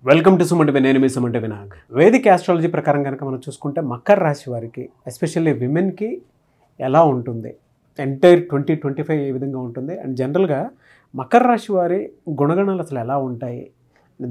Welcome to సుమంటి నేను మీ సుమంటి వినాయక్. వేదిక astrology ప్రకారం కనుక మనం చూసుకుంటే మకర రాశి వారికి ఎస్పెషల్లీ విమెన్కి ఎలా ఉంటుంది, ఎంటైర్ 2025 ఏ విధంగా ఉంటుంది అండ్ జనరల్గా మకర రాశి వారి గుణగణాలు అసలు ఎలా ఉంటాయి,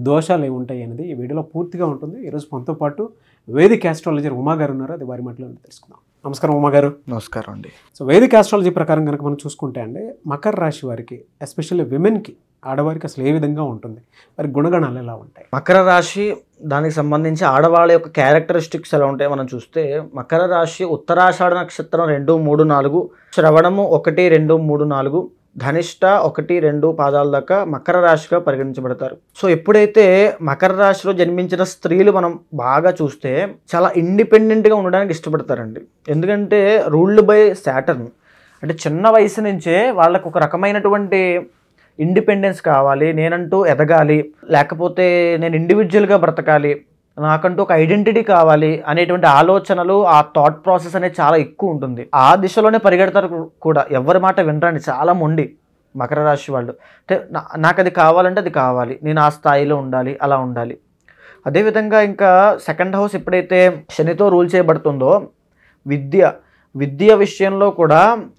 దోషాలు ఏముంటాయి అనేది ఈ వీడియోలో పూర్తిగా ఉంటుంది. ఈరోజు మనతో పాటు వేదిక ఆస్ట్రాలజర్ ఉమా గారు ఉన్నారు, అది వారి మాటలో తెలుసుకుందాం. నమస్కారం ఉమా గారు. నమస్కారం అండి. సో వేదిక ఆస్ట్రాలజీ ప్రకారం కనుక మనం చూసుకుంటే అండి మకర రాశి వారికి ఎస్పెషల్లీ విమెన్కి, ఆడవారికి అసలు ఏ విధంగా ఉంటుంది, వారి గుణగణాలు ఎలా ఉంటాయి? మకర రాశి దానికి సంబంధించి ఆడవాళ్ళ యొక్క క్యారెక్టరిస్టిక్స్ ఎలా ఉంటాయి మనం చూస్తే, మకర రాశి ఉత్తరాషాఢ నక్షత్రం 2, 3, 4, శ్రవణము 1, 2, 3, 4, ధనిష్ట 1, 2 పాదాల దాకా మకర రాశిగా పరిగణించబడతారు. సో ఎప్పుడైతే మకర రాశిలో జన్మించిన స్త్రీలు మనం బాగా చూస్తే చాలా ఇండిపెండెంట్గా ఉండడానికి ఇష్టపడతారండి. ఎందుకంటే రూల్డ్ బై సాటర్న్, అంటే చిన్న వయసు నుంచే వాళ్ళకు ఒక రకమైనటువంటి ఇండిపెండెన్స్ కావాలి, నేనంటూ ఎదగాలి, లేకపోతే నేను ఇండివిజువల్గా బ్రతకాలి, నాకంటూ ఒక ఐడెంటిటీ కావాలి అనేటువంటి ఆలోచనలు, ఆ థాట్ ప్రాసెస్ అనేది చాలా ఎక్కువ ఉంటుంది. ఆ దిశలోనే పరిగెడతారు కూడా, ఎవరి మాట వినరండి. చాలా మొండి మకర రాశి వాళ్ళు. అంటే నాకు అది కావాలంటే అది కావాలి, నేను ఆ స్థాయిలో ఉండాలి, అలా ఉండాలి. అదేవిధంగా ఇంకా సెకండ్ హౌస్ ఎప్పుడైతే శనితో రూల్ చేయబడుతుందో, విద్య విషయంలో కూడా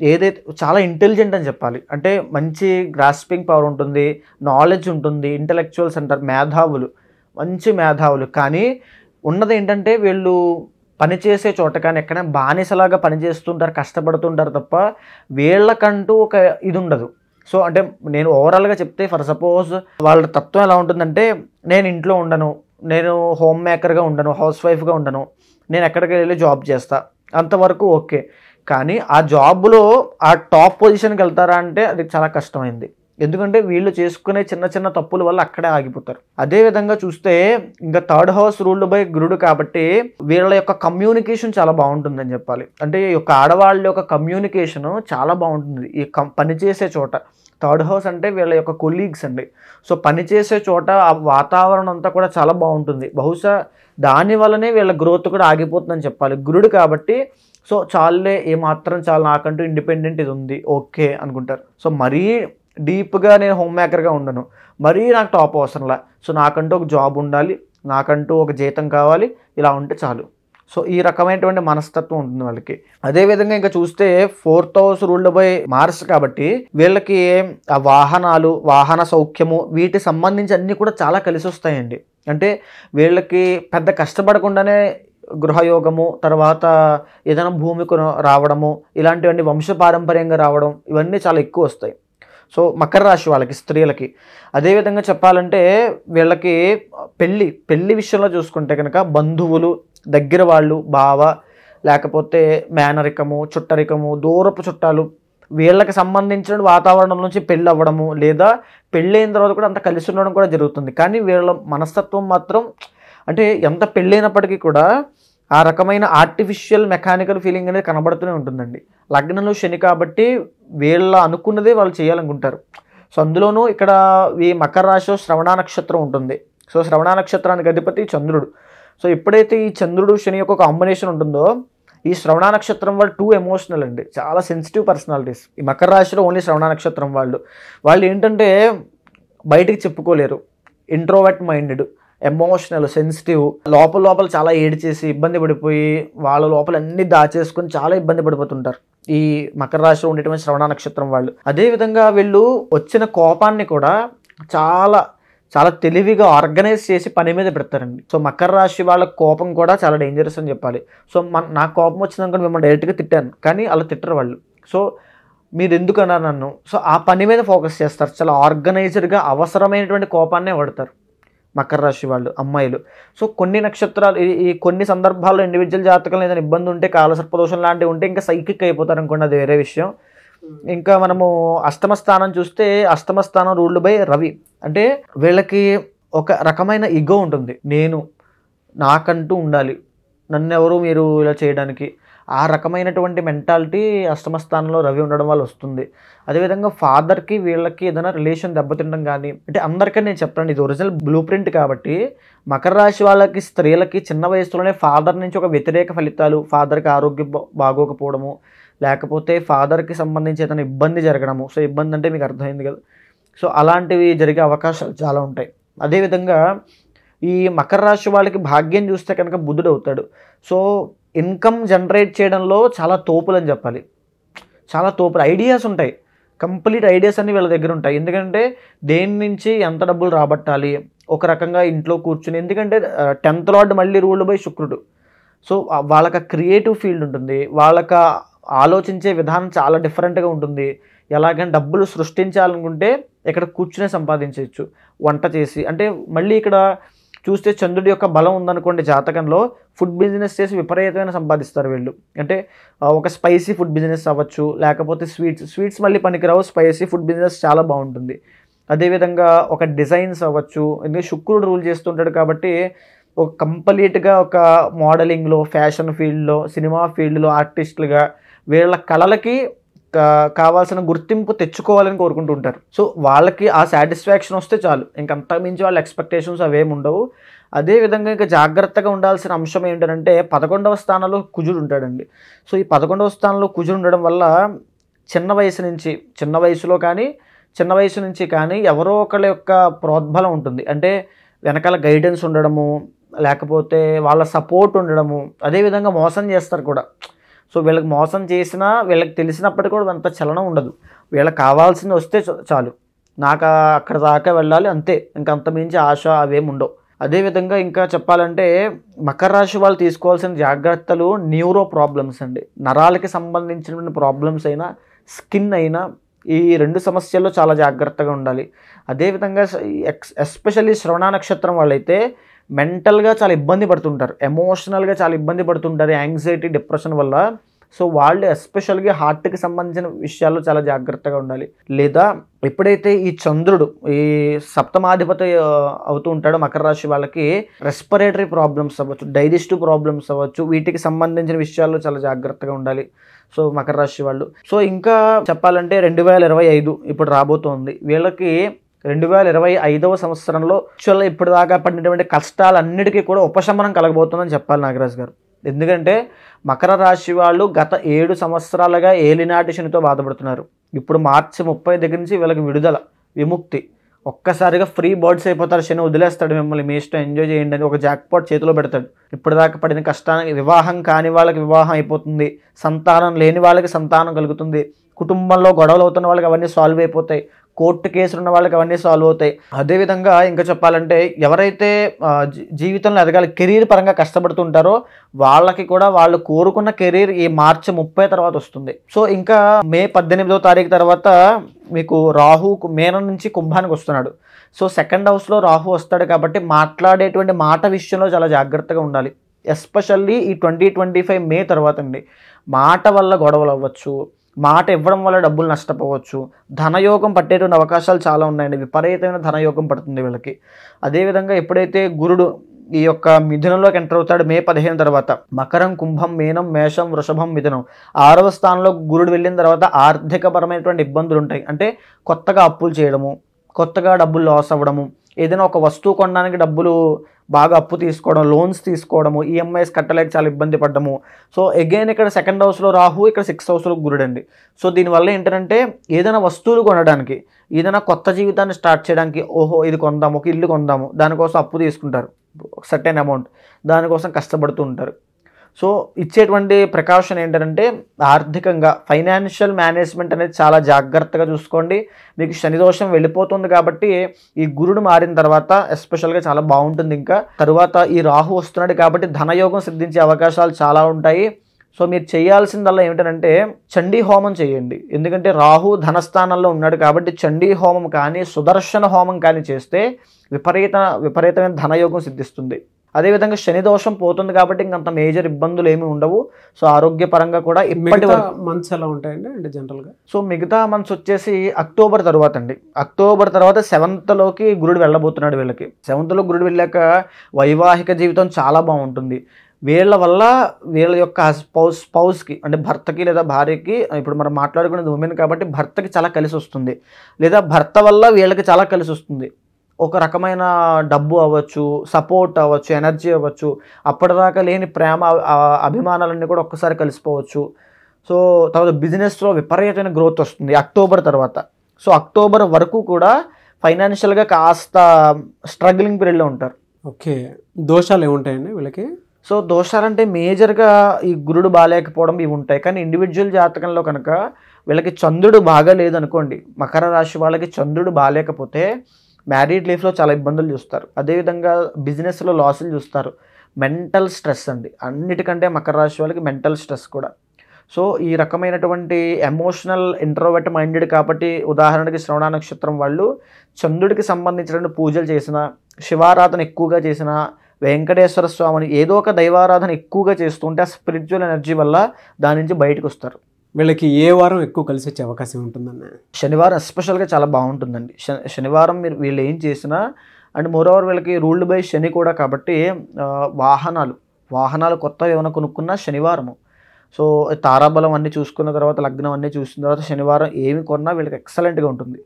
ఏదైతే చాలా ఇంటెలిజెంట్ అని చెప్పాలి. అంటే మంచి గ్రాస్పింగ్ పవర్ ఉంటుంది, నాలెడ్జ్ ఉంటుంది, ఇంటలెక్చువల్స్ అంటారు, మేధావులు, మంచి మేధావులు. కానీ ఉన్నది ఏంటంటే వీళ్ళు పనిచేసే చోట కానీ ఎక్కడైనా బానిసలాగా పనిచేస్తుంటారు, కష్టపడుతుంటారు తప్ప వీళ్ళకంటూ ఒక ఇది ఉండదు. సో అంటే నేను ఓవరాల్గా చెప్తే, ఫర్ సపోజ్ వాళ్ళ తత్వం ఎలా ఉంటుందంటే, నేను ఇంట్లో ఉండను, నేను హోమ్ మేకర్గా ఉండను, హౌస్ వైఫ్గా ఉండను, నేను ఎక్కడికి వెళ్ళి జాబ్ చేస్తా, అంతవరకు ఓకే. కానీ ఆ జాబ్లో ఆ టాప్ పొజిషన్కి వెళ్తారా అంటే అది చాలా కష్టమైంది. ఎందుకంటే వీళ్ళు చేసుకునే చిన్న చిన్న తప్పుల వల్ల అక్కడే ఆగిపోతారు. అదేవిధంగా చూస్తే ఇంకా థర్డ్ హౌస్ రూల్డ్ బై గురుడు కాబట్టి వీళ్ళ యొక్క కమ్యూనికేషన్ చాలా బాగుంటుందని చెప్పాలి. అంటే ఈ యొక్క ఆడవాళ్ళ యొక్క కమ్యూనికేషన్ చాలా బాగుంటుంది ఈ పనిచేసే చోట. థర్డ్ హౌస్ అంటే వీళ్ళ యొక్క కొలీగ్స్ అండి. సో పనిచేసే చోట ఆ వాతావరణం అంతా కూడా చాలా బాగుంటుంది. బహుశా దాని వల్లనే వీళ్ళ గ్రోత్ కూడా ఆగిపోతుందని చెప్పాలి. గురుడు కాబట్టి సో చాలే, ఏమాత్రం చాలా, నాకంటూ ఇండిపెండెంట్ ఇది ఉంది, ఓకే అనుకుంటారు. సో మరీ డీప్గా నేను హోమ్ మేకర్గా ఉండను, మరీ నాకు టాప్ అవసరంలా, సో నాకంటూ ఒక జాబ్ ఉండాలి, నాకంటూ ఒక జీతం కావాలి, ఇలా ఉంటే చాలు. సో ఈ రకమైనటువంటి మనస్తత్వం ఉంటుంది వాళ్ళకి. అదేవిధంగా ఇంకా చూస్తే fourth house ruled by Mars కాబట్టి వీళ్ళకి ఆ వాహనాలు, వాహన సౌఖ్యము, వీటి సంబంధించి అన్నీ కూడా చాలా కలిసి వస్తాయండి. అంటే వీళ్ళకి పెద్ద కష్టపడకుండానే గృహయోగము, తర్వాత ఏదైనా భూమికి రావడము, ఇలాంటివన్నీ వంశపారంపర్యంగా రావడం, ఇవన్నీ చాలా ఎక్కువ వస్తాయి. సో మకర రాశి వాళ్ళకి, స్త్రీలకి. అదేవిధంగా చెప్పాలంటే వీళ్ళకి పెళ్ళి విషయంలో చూసుకుంటే కనుక బంధువులు, దగ్గర వాళ్ళు, బావ, లేకపోతే మేనరికము, చుట్టరికము, దూరపు చుట్టాలు, వీళ్ళకి సంబంధించిన వాతావరణం నుంచి పెళ్ళి అవ్వడము, లేదా పెళ్ళైన తర్వాత కూడా అంత కలిసి ఉండడం కూడా జరుగుతుంది. కానీ వీళ్ళ మనస్తత్వం మాత్రం, అంటే ఎంత పెళ్ళైనప్పటికీ కూడా ఆ రకమైన ఆర్టిఫిషియల్ మెకానికల్ ఫీలింగ్ అనేది కనబడుతూనే ఉంటుందండి. లగ్నంలో శని కాబట్టి వీళ్ళ అనుకున్నదే వాళ్ళు చేయాలనుకుంటారు. సో అందులోనూ ఇక్కడ ఈ మకర రాశిలో శ్రవణ నక్షత్రం ఉంటుంది. సో శ్రవణ నక్షత్రానికి అధిపతి చంద్రుడు. సో ఎప్పుడైతే ఈ చంద్రుడు శని యొక్క కాంబినేషన్ ఉంటుందో, ఈ శ్రవణ నక్షత్రం వాళ్ళు టూ ఎమోషనల్ అండి, చాలా సెన్సిటివ్ పర్సనాలిటీస్. ఈ మకర రాశిలో ఓన్లీ శ్రవణ నక్షత్రం వాళ్ళు ఏంటంటే బయటికి చెప్పుకోలేరు, ఇంట్రోవర్ట్ మైండెడ్, ఎమోషనల్, సెన్సిటివ్, లోపల చాలా ఏడ్చేసి ఇబ్బంది పడిపోయి వాళ్ళ లోపల అన్ని దాచేసుకొని చాలా ఇబ్బంది పడిపోతుంటారు ఈ మకర రాశిలో ఉండేటువంటి శ్రవణ నక్షత్రం వాళ్ళు. అదేవిధంగా వీళ్ళు వచ్చిన కోపాన్ని కూడా చాలా చాలా తెలివిగా ఆర్గనైజ్ చేసి పని మీద పెడతారండి. సో మకర రాశి వాళ్ళ కోపం కూడా చాలా డేంజరస్ అని చెప్పాలి. సో నాకు కోపం వచ్చిందనుకోండి, మిమ్మల్ని డైరెక్ట్గా తిట్టాను, కానీ అలా తిట్టరు వాళ్ళు. సో మీరు ఎందుకు అన్నారు నన్ను, సో ఆ పని మీద ఫోకస్ చేస్తారు. చాలా ఆర్గనైజ్డ్గా అవసరమైనటువంటి కోపాన్నే వాడతారు మకర రాశి వాళ్ళు, అమ్మాయిలు. సో కొన్ని నక్షత్రాలు, ఈ కొన్ని సందర్భాల్లో ఇండివిజువల్ జాతకంలో ఏదైనా ఇబ్బంది ఉంటే, కాలసర్పదోషం లాంటివి ఉంటే ఇంకా సైకిక్ అయిపోతారు అనుకోండి, అది వేరే విషయం. ఇంకా మనము అష్టమ స్థానం చూస్తే, అష్టమ స్థానం రూల్డ్ బై రవి. అంటే వీళ్ళకి ఒక రకమైన ఇగో ఉంటుంది, నేను నాకంటూ ఉండాలి, నన్నెవరు మీరు ఇలా చేయడానికి, ఆ రకమైనటువంటి మెంటాలిటీ అష్టమ స్థానంలో రవి ఉండడం వల్ల వస్తుంది. అదేవిధంగా ఫాదర్కి వీళ్ళకి ఏదైనా రిలేషన్ దెబ్బతింటం కానీ, అంటే అందరికీ నేను చెప్పండి, ఇది ఒరిజినల్ బ్లూ ప్రింట్ కాబట్టి మకర రాశి వాళ్ళకి, స్త్రీలకి చిన్న వయసులోనే ఫాదర్ నుంచి ఒక వ్యతిరేక ఫలితాలు, ఫాదర్కి ఆరోగ్యం బాగోకపోవడము, లేకపోతే ఫాదర్కి సంబంధించి ఏదైనా ఇబ్బంది జరగడము. సో ఇబ్బంది అంటే మీకు అర్థమైంది కదా. సో అలాంటివి జరిగే అవకాశాలు చాలా ఉంటాయి. అదేవిధంగా ఈ మకర రాశి వాళ్ళకి భాగ్యం చూస్తే కనుక బుధుడు అవుతాడు. సో ఇన్కమ్ జనరేట్ చేయడంలో చాలా తోపులు అని చెప్పాలి. చాలా తోపులు ఐడియాస్ ఉంటాయి, కంప్లీట్ ఐడియాస్ అన్నీ వీళ్ళ దగ్గర ఉంటాయి. ఎందుకంటే దేని నుంచి ఎంత డబ్బులు రాబట్టాలి, ఒక రకంగా ఇంట్లో కూర్చుని, ఎందుకంటే 10th లార్డ్ మళ్ళీ రూల్డ్ బై శుక్రుడు. సో వాళ్ళకి క్రియేటివ్ ఫీల్డ్ ఉంటుంది, వాళ్ళకి ఆలోచించే విధానం చాలా డిఫరెంట్గా ఉంటుంది. ఎలాగంటే డబ్బులు సృష్టించాలనుకుంటే ఇక్కడ కూర్చునే సంపాదించవచ్చు, వంట చేసి. అంటే మళ్ళీ ఇక్కడ చూస్తే చంద్రుడి యొక్క బలం ఉందనుకోండి జాతకంలో, ఫుడ్ బిజినెస్ చేసి విపరీతమైన సంపాదిస్తారు వీళ్ళు. అంటే ఒక స్పైసీ ఫుడ్ బిజినెస్ అవ్వచ్చు, లేకపోతే స్వీట్స్ మళ్ళీ పనికిరావు, స్పైసీ ఫుడ్ బిజినెస్ చాలా బాగుంటుంది. అదేవిధంగా ఒక డిజైన్స్ అవ్వచ్చు, ఎందుకంటే శుక్రుడు రూల్ చేస్తుంటాడు కాబట్టి ఒక కంప్లీట్గా ఒక మోడలింగ్లో, ఫ్యాషన్ ఫీల్డ్లో, సినిమా ఫీల్డ్లో ఆర్టిస్టులుగా వీళ్ళ కళలకి కావాల్సిన గుర్తింపు తెచ్చుకోవాలని కోరుకుంటూ ఉంటారు. సో వాళ్ళకి ఆ సాటిస్ఫాక్షన్ వస్తే చాలు, ఇంకంతా మించి వాళ్ళ ఎక్స్పెక్టేషన్స్ అవేమి ఉండవు. అదేవిధంగా ఇంకా జాగ్రత్తగా ఉండాల్సిన అంశం ఏంటంటే 11వ స్థానంలో కుజుడు ఉంటాడండి. సో ఈ 11వ స్థానంలో కుజుడు ఉండడం వల్ల చిన్న వయసు నుంచి కానీ ఎవరో ఒకళ్ళ యొక్క ప్రోద్బలం ఉంటుంది. అంటే వెనకాల గైడెన్స్ ఉండడము, లేకపోతే వాళ్ళ సపోర్ట్ ఉండడము. అదేవిధంగా మోసం చేస్తారు కూడా. సో వీళ్ళకి మోసం చేసినా వీళ్ళకి తెలిసినప్పటికీ కూడా అంత చలనం ఉండదు. వీళ్ళకి కావాల్సింది వస్తే చాలు, నాకు అక్కడ దాకా వెళ్ళాలి అంతే, ఇంకంత మించి ఆశ అవేమి ఉండవు. అదేవిధంగా ఇంకా చెప్పాలంటే మకర రాశి వాళ్ళు తీసుకోవాల్సిన జాగ్రత్తలు న్యూరో ప్రాబ్లమ్స్ అండి. నరాలకి సంబంధించిన ప్రాబ్లమ్స్ అయినా, స్కిన్ అయినా, ఈ 2 సమస్యల్లో చాలా జాగ్రత్తగా ఉండాలి. అదేవిధంగా ఎస్పెషల్లీ శ్రవణ నక్షత్రం వాళ్ళైతే మెంటల్గా చాలా ఇబ్బంది పడుతుంటారు, ఎమోషనల్గా చాలా ఇబ్బంది పడుతుంటారు యాంగ్జైటీ, డిప్రెషన్ వల్ల. సో వాళ్ళు ఎస్పెషల్గా హార్ట్కి సంబంధించిన విషయాల్లో చాలా జాగ్రత్తగా ఉండాలి. లేదా ఎప్పుడైతే ఈ చంద్రుడు ఈ సప్తమాధిపతి అవుతూ ఉంటాడో మకర రాశి వాళ్ళకి రెస్పిరేటరీ ప్రాబ్లమ్స్ అవ్వచ్చు, డైజెస్టివ్ ప్రాబ్లమ్స్ అవ్వచ్చు, వీటికి సంబంధించిన విషయాల్లో చాలా జాగ్రత్తగా ఉండాలి. సో మకర రాశి వాళ్ళు. సో ఇంకా చెప్పాలంటే 2025 ఇప్పుడు రాబోతోంది. వీళ్ళకి 2025వ సంవత్సరంలో యాక్చువల్గా ఇప్పటిదాకా పడినటువంటి కష్టాలన్నిటికీ కూడా ఉపశమనం కలగబోతుందని చెప్పాలి నాగరాజ్ గారు. ఎందుకంటే మకర రాశి వాళ్ళు గత 7 సంవత్సరాలుగా ఏలినాటి శనితో బాధపడుతున్నారు. ఇప్పుడు మార్చి 30 దగ్గర నుంచి వీళ్ళకి విముక్తి. ఒక్కసారిగా ఫ్రీ బర్డ్స్ అయిపోతారు, శని వదిలేస్తాడు మిమ్మల్ని, మీ ఇష్టం ఎంజాయ్ చేయండి అని ఒక జాక్పాట్ చేతిలో పెడతాడు. ఇప్పటిదాకా పడిన కష్టానికి, వివాహం కాని వాళ్ళకి వివాహం అయిపోతుంది, సంతానం లేని వాళ్ళకి సంతానం కలుగుతుంది, కుటుంబంలో గొడవలు అవుతున్న వాళ్ళకి అవన్నీ సాల్వ్ అయిపోతాయి, కోర్టు కేసులు ఉన్న వాళ్ళకి అవన్నీ సాల్వ్ అవుతాయి. అదేవిధంగా ఇంకా చెప్పాలంటే ఎవరైతే జీవితంలో ఎదగాలి, కెరీర్ పరంగా కష్టపడుతుంటారో వాళ్ళకి కూడా వాళ్ళు కోరుకున్న కెరీర్ ఈ మార్చి 30 తర్వాత వస్తుంది. సో ఇంకా మే 18వ తారీఖు తర్వాత మీకు రాహు మేనం నుంచి కుంభానికి వస్తున్నాడు. సో 2nd హౌస్లో రాహు వస్తాడు కాబట్టి మాట్లాడేటువంటి మాట విషయంలో చాలా జాగ్రత్తగా ఉండాలి. ఎస్పెషల్లీ ఈ 2025 మే తర్వాత అండి, మాట వల్ల గొడవలు అవ్వచ్చు, మాట ఇవ్వడం వల్ల డబ్బులు నష్టపోవచ్చు, ధనయోగం పట్టేటువంటి అవకాశాలు చాలా ఉన్నాయండి. విపరీతమైన ధనయోగం పడుతుంది వీళ్ళకి. అదేవిధంగా ఎప్పుడైతే గురుడు ఈ యొక్క మిథునంలోకి ఎంటర్ అవుతాడు మే 15 తర్వాత, మకరం, కుంభం, మీనం, మేషం, వృషభం, మిథునం 6వ స్థానంలో గురుడు వెళ్ళిన తర్వాత ఆర్థికపరమైనటువంటి ఇబ్బందులు ఉంటాయి. అంటే కొత్తగా అప్పులు చేయడము, కొత్తగా డబ్బులు లాస్ అవ్వడము, ఏదైనా ఒక వస్తువు కొనడానికి డబ్బులు బాగా అప్పు తీసుకోవడం, లోన్స్ తీసుకోవడము, ఈఎంఐస్ కట్టలేక చాలా ఇబ్బంది పడ్డము. సో అగైన్ ఇక్కడ 2nd హౌస్లో రాహు, ఇక్కడ 6th హౌస్లో గురుడు అండి. సో దీనివల్ల ఏంటంటే ఏదైనా వస్తువులు కొనడానికి, ఏదైనా కొత్త జీవితాన్ని స్టార్ట్ చేయడానికి, ఓహో ఇది కొందాము, ఒక ఇల్లు కొందాము, దానికోసం అప్పు తీసుకుంటారు సర్టెన్ అమౌంట్, దానికోసం కష్టపడుతూ ఉంటారు. సో ఇచ్చేటువంటి ప్రికాషన్ ఏంటంటే ఆర్థికంగా ఫైనాన్షియల్ మేనేజ్మెంట్ అనేది చాలా జాగ్రత్తగా చూసుకోండి. మీకు శని దోషం వెళ్ళిపోతుంది కాబట్టి ఈ గురుడు మారిన తర్వాత ఎస్పెషల్గా చాలా బాగుంటుంది. ఇంకా తరువాత ఈ రాహు వస్తున్నాడు కాబట్టి ధనయోగం సిద్ధించే అవకాశాలు చాలా ఉంటాయి. సో మీరు చేయాల్సిందల్లా ఏమిటంటే చండీ హోమం చేయండి. ఎందుకంటే రాహు ధనస్థానంలో ఉన్నాడు కాబట్టి చండీ హోమం కానీ, సుదర్శన హోమం కానీ చేస్తే విపరీతమైన ధనయోగం సిద్ధిస్తుంది. అదేవిధంగా శని దోషం పోతుంది కాబట్టి ఇంకంత మేజర్ ఇబ్బందులు ఏమి ఉండవు. సో ఆరోగ్యపరంగా కూడా ఇప్పటి వరకు మంత్స్ ఎలా ఉంటాయండి అంటే జనరల్గా? సో మిగతా మంత్స్ వచ్చేసి అక్టోబర్ తర్వాత అండి. అక్టోబర్ తర్వాత 7th లోకి గురుడు వెళ్ళబోతున్నాడు వీళ్ళకి. 7th లో గురుడు వెళ్ళాక వైవాహిక జీవితం చాలా బాగుంటుంది. వీళ్ళ వల్ల వీళ్ళ యొక్క స్పౌస్కి అంటే భర్తకి లేదా భార్యకి, ఇప్పుడు మనం మాట్లాడుకునేది ఉమెన్ కాబట్టి భర్తకి చాలా కలిసి వస్తుంది, లేదా భర్త వల్ల వీళ్ళకి చాలా కలిసి వస్తుంది. ఒక రకమైన డబ్బు అవ్వచ్చు, సపోర్ట్ అవ్వచ్చు, ఎనర్జీ అవ్వచ్చు, అప్పటిదాకా లేని ప్రేమ అభిమానాలన్నీ కూడా ఒక్కసారి కలిసిపోవచ్చు. సో తర్వాత బిజినెస్లో విపరీతమైన గ్రోత్ వస్తుంది అక్టోబర్ తర్వాత. సో అక్టోబర్ వరకు కూడా ఫైనాన్షియల్గా కాస్త స్ట్రగ్లింగ్ పీరియడ్లో ఉంటారు. ఓకే, దోషాలు ఏముంటాయండి వీళ్ళకి? సో దోషాలంటే మేజర్గా ఈ గురుడు బాగాలేకపోవడం ఇవి ఉంటాయి. కానీ ఇండివిజువల్ జాతకంలో కనుక వీళ్ళకి చంద్రుడు బాగా లేదనుకోండి, మకర రాశి వాళ్ళకి చంద్రుడు బాగాలేకపోతే మ్యారీడ్ లైఫ్లో చాలా ఇబ్బందులు చూస్తారు. అదేవిధంగా బిజినెస్లో లాసులు చూస్తారు. మెంటల్ స్ట్రెస్ అండి, అన్నిటికంటే మకర రాశి వాళ్ళకి మెంటల్ స్ట్రెస్ కూడా. సో ఈ రకమైనటువంటి ఎమోషనల్ ఇంట్రోవర్ట్ మైండెడ్ కాబట్టి, ఉదాహరణకి శ్రవణ నక్షత్రం వాళ్ళు చంద్రుడికి సంబంధించిన పూజలు చేసిన, శివారాధన ఎక్కువగా చేసిన, వెంకటేశ్వర స్వామిని ఏదో ఒక దైవారాధన ఎక్కువగా చేస్తుంటే ఆ స్పిరిచువల్ ఎనర్జీ వల్ల దాని నుంచి బయటకు వస్తారు. వీళ్ళకి ఏ వారం ఎక్కువ కలిసి వచ్చే అవకాశం ఉంటుందన్న? శనివారం ఎస్పెషల్గా చాలా బాగుంటుందండి. శనివారం మీరు వీళ్ళు ఏం చేసినా, అండ్ మోరోవర్ వీళ్ళకి రూల్డ్ బై శని కూడా కాబట్టి వాహనాలు కొత్తవి ఏమైనా కొనుక్కున్నా శనివారము. సో తారాబలం అన్నీ చూసుకున్న తర్వాత, లగ్నం అన్నీ చూసిన తర్వాత శనివారం ఏమి కొన్నా వీళ్ళకి ఎక్సలెంట్గా ఉంటుంది.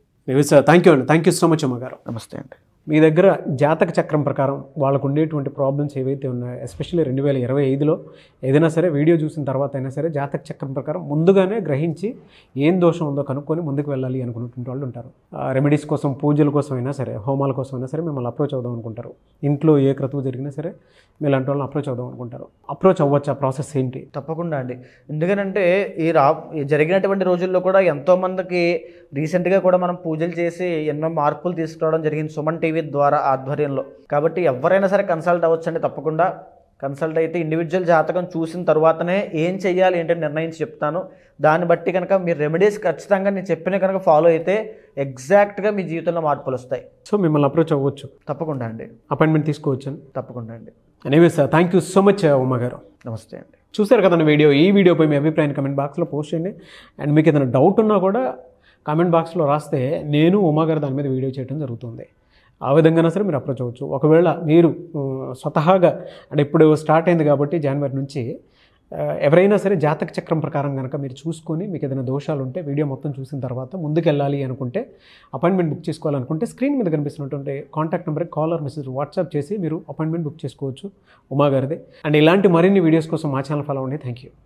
థ్యాంక్ యూ అండి, థ్యాంక్ యూ సో మచ్ అమ్మగారు. నమస్తే అండి. మీ దగ్గర జాతక చక్రం ప్రకారం వాళ్ళకు ఉండేటువంటి ప్రాబ్లమ్స్ ఏవైతే ఉన్నాయో, ఎస్పెషల్లీ 2025లో ఏదైనా సరే వీడియో చూసిన తర్వాత అయినా సరే జాతక చక్రం ప్రకారం ముందుగానే గ్రహించి ఏం దోషం ఉందో కనుక్కొని ముందుకు వెళ్ళాలి అనుకున్నటువంటి వాళ్ళు ఉంటారు. రెమెడీస్ కోసం, పూజల కోసం అయినా సరే, హోమాల కోసం అయినా సరే మిమ్మల్ని అప్రోచ్ అవుదాం అనుకుంటారు. ఇంట్లో ఏ క్రతువు జరిగినా సరే మీలాంటి వాళ్ళని అప్రోచ్ అవుదాం అనుకుంటారు. అప్రోచ్ అవ్వచ్చు, ఆ ప్రాసెస్ ఏంటి? తప్పకుండా అండి. ఎందుకనంటే ఈ జరిగినటువంటి రోజుల్లో కూడా ఎంతోమందికి రీసెంట్గా కూడా మనం పూజలు చేసి ఎన్నో మార్పులు తీసుకురావడం జరిగింది సుమన్ టీవీ ద్వారా ఆధ్వర్యంలో. కాబట్టి ఎవరైనా సరే కన్సల్ట్ అవ్వచ్చండి. తప్పకుండా కన్సల్ట్ అయితే ఇండివిజువల్ జాతకం చూసిన తర్వాతనే ఏం చెయ్యాలి ఏంటంటే నిర్ణయించి చెప్తాను. దాన్ని బట్టి కనుక మీరు రెమెడీస్ ఖచ్చితంగా నేను చెప్పిన కనుక ఫాలో అయితే ఎగ్జాక్ట్గా మీ జీవితంలో మార్పులు వస్తాయి. సో మిమ్మల్ని అప్రోచ్ అవ్వచ్చు. తప్పకుండా అండి. అపాయింట్మెంట్ తీసుకోవచ్చు. తప్పకుండా అండి. Anyways thank you so much Uma గారు. నమస్తే అండి. చూసారు కదండి వీడియో. ఈ వీడియోపై మీ అభిప్రాయాన్ని కమెంట్ బాక్స్లో పోస్ట్ చేయండి. అండ్ మీకు ఏదైనా డౌట్ ఉన్నా కూడా కామెంట్ బాక్స్లో రాస్తే నేను ఉమా గారు దాని మీద వీడియో చేయడం జరుగుతుంది. ఆ విధంగా సరే మీరు అప్రోచ్ అవ్వచ్చు. ఒకవేళ మీరు స్వతహాగా అంటే ఇప్పుడు స్టార్ట్ అయింది కాబట్టి జనవరి నుంచి ఎవరైనా సరే జాతక చక్రం ప్రకారం కనుక మీరు చూసుకొని మీకు ఏదైనా దోషాలు ఉంటే వీడియో మొత్తం చూసిన తర్వాత ముందుకు వెళ్ళాలి అనుకుంటే, అపాయింట్మెంట్ బుక్ చేసుకోవాలనుకుంటే స్క్రీన్ మీద కనిపిస్తున్నటువంటి కాంటాక్ట్ నెంబర్కి కాల్ ఆర్ మెసేజ్ వాట్సాప్ చేసి మీరు అపాయింట్మెంట్ బుక్ చేసుకోవచ్చు ఉమా గారిది. అండ్ ఇలాంటి మరిన్ని వీడియోస్ కోసం మా ఛానల్ ఫాలో అవ్వండి. Thank you.